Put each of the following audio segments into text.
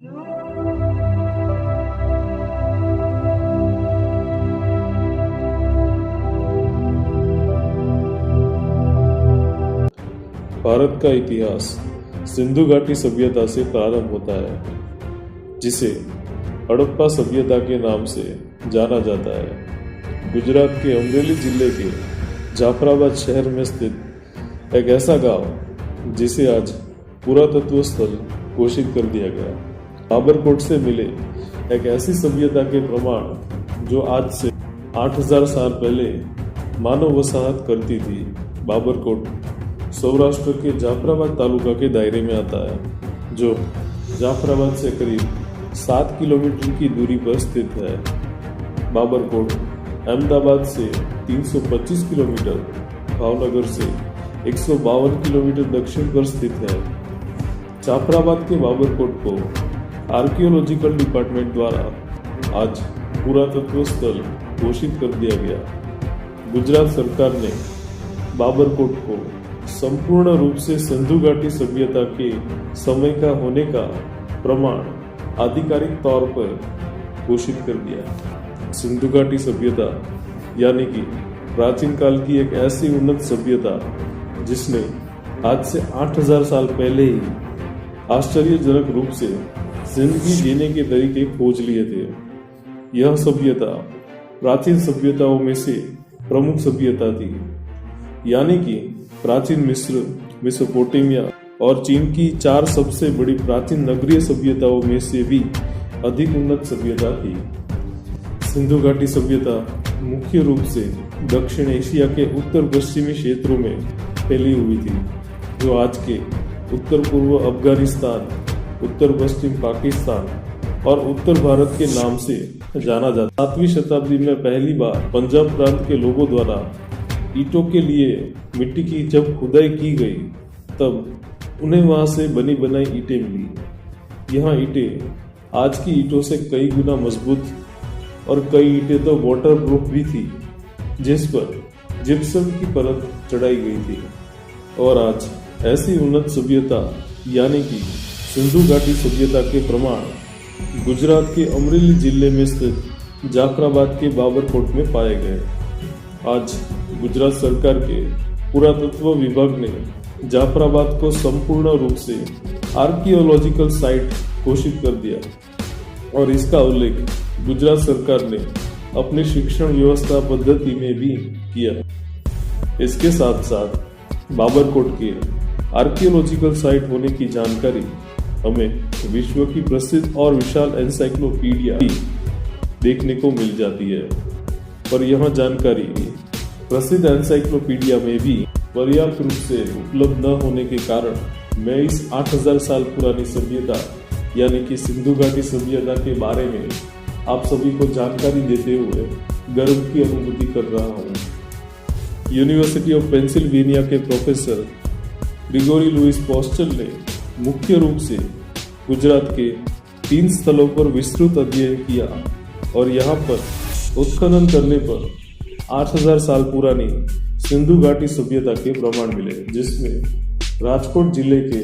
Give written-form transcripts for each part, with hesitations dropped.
भारत का इतिहास सिंधु घाटी सभ्यता से प्रारंभ होता है, जिसे हड़प्पा सभ्यता के नाम से जाना जाता है। गुजरात के अमरेली जिले के जाफराबाद शहर में स्थित एक ऐसा गांव जिसे आज पुरातत्व स्थल घोषित कर दिया गया। बाबरकोट से मिले एक ऐसी सभ्यता के प्रमाण जो आज से 8000 साल पहले मानव वसाहत करती थी। बाबरकोट सौराष्ट्र के जाफराबाद तालुका के दायरे में आता है, जो जाफराबाद से करीब 7 किलोमीटर की दूरी पर स्थित है। बाबरकोट अहमदाबाद से 325 किलोमीटर, भावनगर से 152 किलोमीटर दक्षिण पर स्थित है। जाफराबाद के बाबरकोट को आर्कियोलॉजिकल डिपार्टमेंट द्वारा आज पुरातत्व स्थल घोषित कर दिया गया। गुजरात सरकार ने बाबरकोट को संपूर्ण रूप से सिंधु घाटी सभ्यता के समय का होने का प्रमाण आधिकारिक तौर पर घोषित कर दिया। सिंधु घाटी सभ्यता यानी कि प्राचीन काल की एक ऐसी उन्नत सभ्यता जिसने आज से 8000 साल पहले ही आश्चर्यजनक रूप से जिंदगी जीने के तरीके खोज लिए थे। यह सभ्यता प्राचीन सभ्यताओं में से प्रमुख सभ्यता थी, यानी कि प्राचीन मिस्र, मेसोपोटामिया और चीन की 4 सबसे बड़ी प्राचीन नगरीय सभ्यताओं में से भी अधिक उन्नत सभ्यता थी। सिंधु घाटी सभ्यता मुख्य रूप से दक्षिण एशिया के उत्तर पश्चिमी क्षेत्रों में फैली हुई थी, जो आज के उत्तर पूर्व अफगानिस्तान, उत्तर पश्चिम पाकिस्तान और उत्तर भारत के नाम से जाना जाता। 7वीं शताब्दी में पहली बार पंजाब प्रांत के लोगों द्वारा ईंटों के लिए मिट्टी की जब खुदाई की गई, तब उन्हें वहां से बनी बनाई ईंटें मिली। यहाँ ईंटें आज की ईंटों से कई गुना मजबूत और कई ईंटें तो वाटर प्रूफ भी थी, जिस पर जिप्सम की परत चढ़ाई गई थी। और आज ऐसी उन्नत सभ्यता यानी कि सिंधु घाटी सभ्यता के प्रमाण गुजरात के अमरेली जिले में स्थित जाफराबाद के बाबरकोट में पाए गए। आज गुजरात सरकार के पुरातत्व विभाग ने जाफराबाद को संपूर्ण रूप से आर्कियोलॉजिकल साइट घोषित कर दिया और इसका उल्लेख गुजरात सरकार ने अपनी शिक्षण व्यवस्था पद्धति में भी किया। इसके साथ साथ बाबरकोट के आर्कियोलॉजिकल साइट होने की जानकारी हमें विश्व की प्रसिद्ध और विशाल एनसाइक्लोपीडिया देखने को मिल जाती है, पर यह जानकारी प्रसिद्ध एनसाइक्लोपीडिया में भी पर्याप्त रूप से उपलब्ध न होने के कारण मैं इस 8000 साल पुरानी सभ्यता यानी कि सिंधु घाटी सभ्यता के बारे में आप सभी को जानकारी देते हुए गर्व की अनुभूति कर रहा हूँ। यूनिवर्सिटी ऑफ पेंसिल्वेनिया के प्रोफेसर ग्रिगोरी लुइस पोस्टल ने मुख्य रूप से गुजरात के 3 स्थलों पर विस्तृत अध्ययन किया और यहाँ पर उत्खनन करने पर 8000 साल पुरानी सिंधु घाटी सभ्यता के प्रमाण मिले, जिसमें राजकोट जिले के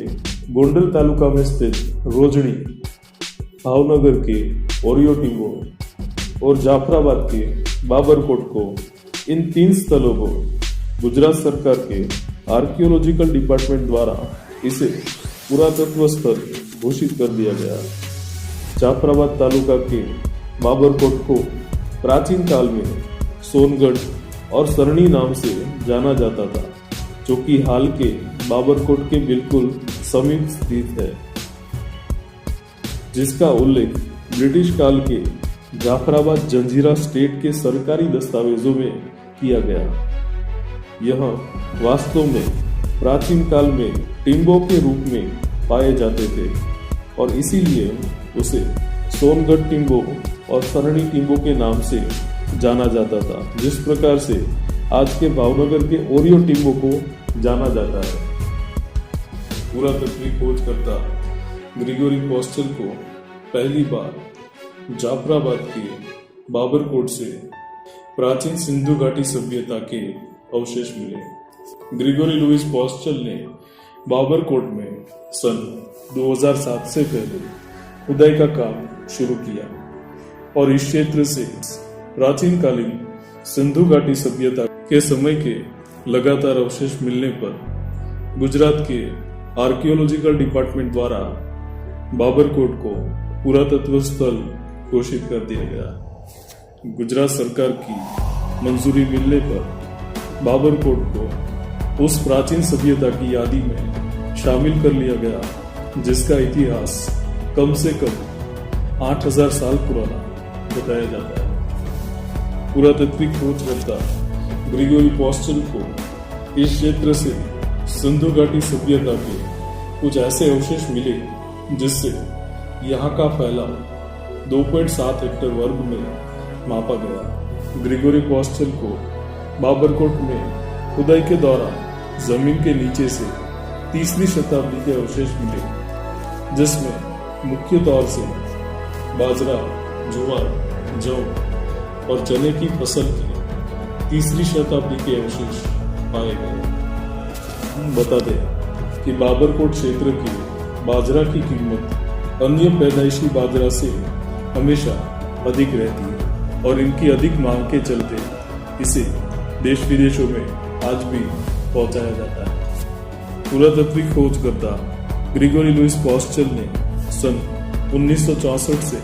गोंडल तालुका में स्थित रोजड़ी, भावनगर के ओरियो टिंबो और जाफराबाद के बाबरकोट को, इन 3 स्थलों को गुजरात सरकार के आर्कियोलॉजिकल डिपार्टमेंट द्वारा इसे पुरातत्व स्थल घोषित कर दिया गया। जाफराबाद तालुका के बाबरकोट को प्राचीन काल में सोनगढ़ और सरणी नाम से जाना जाता था, जो कि हाल के बाबरकोट के बिल्कुल समीप स्थित है, जिसका उल्लेख ब्रिटिश काल के जाफराबाद जंजीरा स्टेट के सरकारी दस्तावेजों में किया गया। यह वास्तव में प्राचीन काल में टिम्बो के रूप में पाए जाते थे और इसीलिए उसे सोनगढ़ टिम्बो और सरणी टिम्बो के नाम से जाना जाता था, जिस प्रकार से आज के भावनगर के ओरियो टिम्बो को जाना जाता है। पुरातत्व खोजकर्ता ग्रिगोरी पोस्टल को पहली बार जाफराबाद के बाबरकोट से प्राचीन सिंधु घाटी सभ्यता के अवशेष मिले। ग्रिगोरी लुइस पोस्टल ने बाबरकोट में सन 2007 से पहले खुदाई का काम शुरू किया और इस क्षेत्र से प्राचीन कालीन सिंधु घाटी सभ्यता के समय के लगातार अवशेष मिलने पर गुजरात के आर्कियोलॉजिकल डिपार्टमेंट द्वारा बाबरकोट को पुरातत्व स्थल घोषित कर दिया गया। गुजरात सरकार की मंजूरी मिलने पर बाबरकोट को उस प्राचीन सभ्यता की यादी में शामिल कर लिया गया जिसका इतिहास कम से कम 8000 साल पुराना बताया जाता है। पुरातात्विक खोजकर्ता ग्रिगोरी पोस्टल को इस क्षेत्र से सिंधु घाटी सभ्यता के कुछ ऐसे अवशेष मिले जिससे यहाँ का फैलाव 2.7 हेक्टेयर वर्ग में मापा गया। ग्रिगोरी पोस्टल को बाबरकोट में खुदाई के दौरान जमीन के नीचे से 3वीं शताब्दी के अवशेष मिले जिसमें मुख्य तौर से बाजरा, ज्वार, जौ और चने की फसल की 3वीं शताब्दी के अवशेष पाए गए। बता दें कि बाबरकोट क्षेत्र की बाजरा की कीमत अन्य पैदाइशी बाजरा से हमेशा अधिक रहती है और इनकी अधिक मांग के चलते इसे देश विदेशों में आज भी पहुंचाया जाता है। पुरातात्विक खोजकर्ता ग्रिगोरी लुइस पोस्टल ने सन 1964 से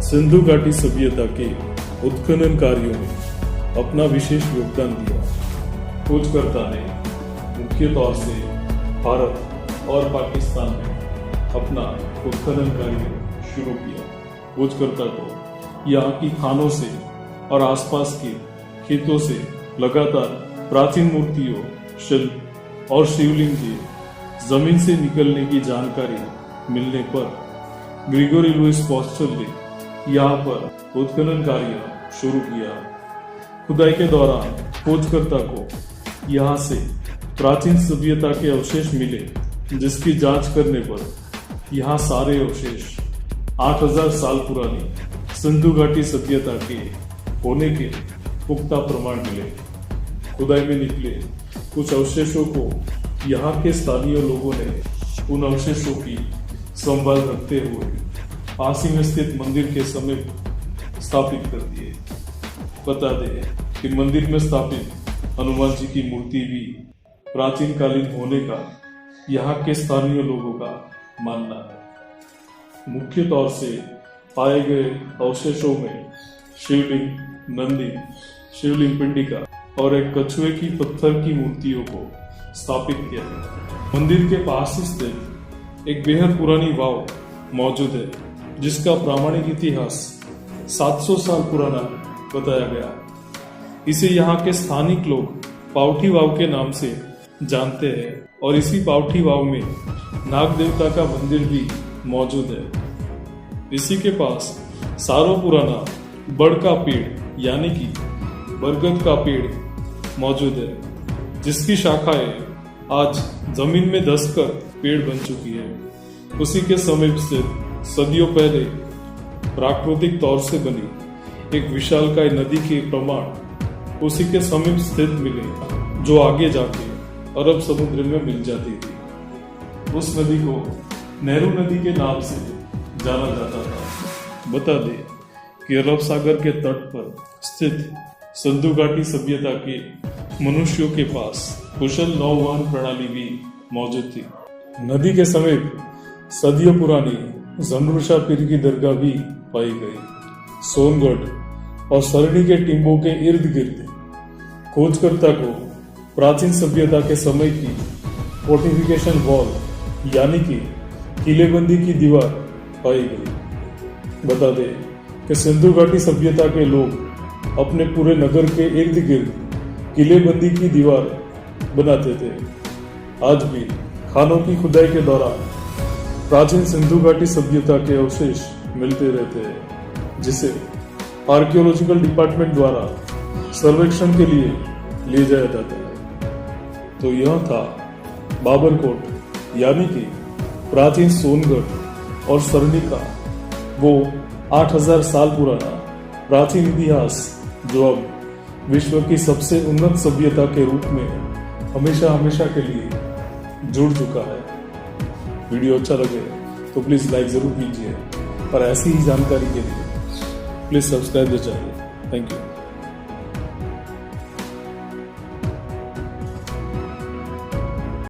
सिंधु घाटी सभ्यता के उत्खनन कार्यों में अपना विशेष योगदान दिया। खोजकर्ता ने मुख्य तौर से भारत और पाकिस्तान में अपना उत्खनन कार्य शुरू किया। खोजकर्ता को यहाँ की खानों से और आसपास के खेतों से लगातार प्राचीन मूर्तियों, शिल्प और शिवलिंग के जमीन से निकलने की जानकारी मिलने पर ग्रिगोरी लुइस पोस्टल ने यहाँ पर उत्खनन कार्य शुरू किया। खुदाई के दौरान खोजकर्ता को यहाँ से प्राचीन सभ्यता के अवशेष मिले जिसकी जांच करने पर यहाँ सारे अवशेष 8000 साल पुरानी सिंधु घाटी सभ्यता के होने के पुख्ता प्रमाण मिले। खुदाई में निकले कुछ अवशेषों को यहाँ के स्थानीय लोगों ने उन अवशेषों की संभाल रखते हुए पास ही में स्थित मंदिर के समीप स्थापित कर दिए। बता दें कि मंदिर में स्थापित हनुमान जी की मूर्ति भी प्राचीन कालीन होने का यहाँ के स्थानीय लोगों का मानना है। मुख्य तौर से पाए गए अवशेषों में शिवलिंग, नंदी, शिवलिंग पिंडिका और एक कछुए की पत्थर की मूर्तियों को स्थापित किया गया। मंदिर के पास स्थित एक बेहद पुरानी वाव मौजूद है जिसका प्रामाणिक इतिहास 700 साल पुराना बताया गया। इसे यहाँ के स्थानिक लोग पावठी वाव के नाम से जानते हैं और इसी पावठी वाव में नाग देवता का मंदिर भी मौजूद है। इसी के पास सारों पुराना बड़ का पेड़ यानी कि बरगद का पेड़ मौजूद है जिसकी शाखाएं आज जमीन में धंसकर पेड़ बन चुकी है। उसी के समीप स्थित सदियों पहले प्राकृतिक तौर से बनी एक विशालकाय नदी के प्रमाण उसी के समीप स्थित मिले जो आगे जाके अरब समुद्र में मिल जाती थी। उस नदी को नेहरू नदी के नाम से जाना जाता था। बता दें कि अरब सागर के तट पर स्थित सिंधु घाटी सभ्यता के मनुष्यों के पास कुशल नौवहन प्रणाली भी मौजूद थी। नदी के समीप सदियों पुरानी जमरूशा पीर की दरगाह भी पाई गई। सोनगढ़ और सरणी के टिम्बों के इर्द गिर्द खोजकर्ता को प्राचीन सभ्यता के समय की फोर्टिफिकेशन वॉल यानी कि किलेबंदी की दीवार पाई गई। बता दें कि सिंधु घाटी सभ्यता के लोग अपने पूरे नगर के इर्द गिर्द किलेबंदी की दीवार बनाते थे। आज भी खानों की खुदाई के दौरान प्राचीन सिंधु घाटी सभ्यता के अवशेष मिलते रहते हैं जिसे आर्कियोलॉजिकल डिपार्टमेंट द्वारा सर्वेक्षण के लिए ले जाया जाता है। तो यह था बाबरकोट यानी कि प्राचीन सोनगढ़ और सरणी का वो 8000 साल पुराना प्राचीन इतिहास जो अब विश्व की सबसे उन्नत सभ्यता के रूप में हमेशा हमेशा के लिए जुड़ चुका है। वीडियो अच्छा लगे तो प्लीज लाइक जरूर कीजिए और ऐसी ही जानकारी के लिए please subscribe the channel. Thank you.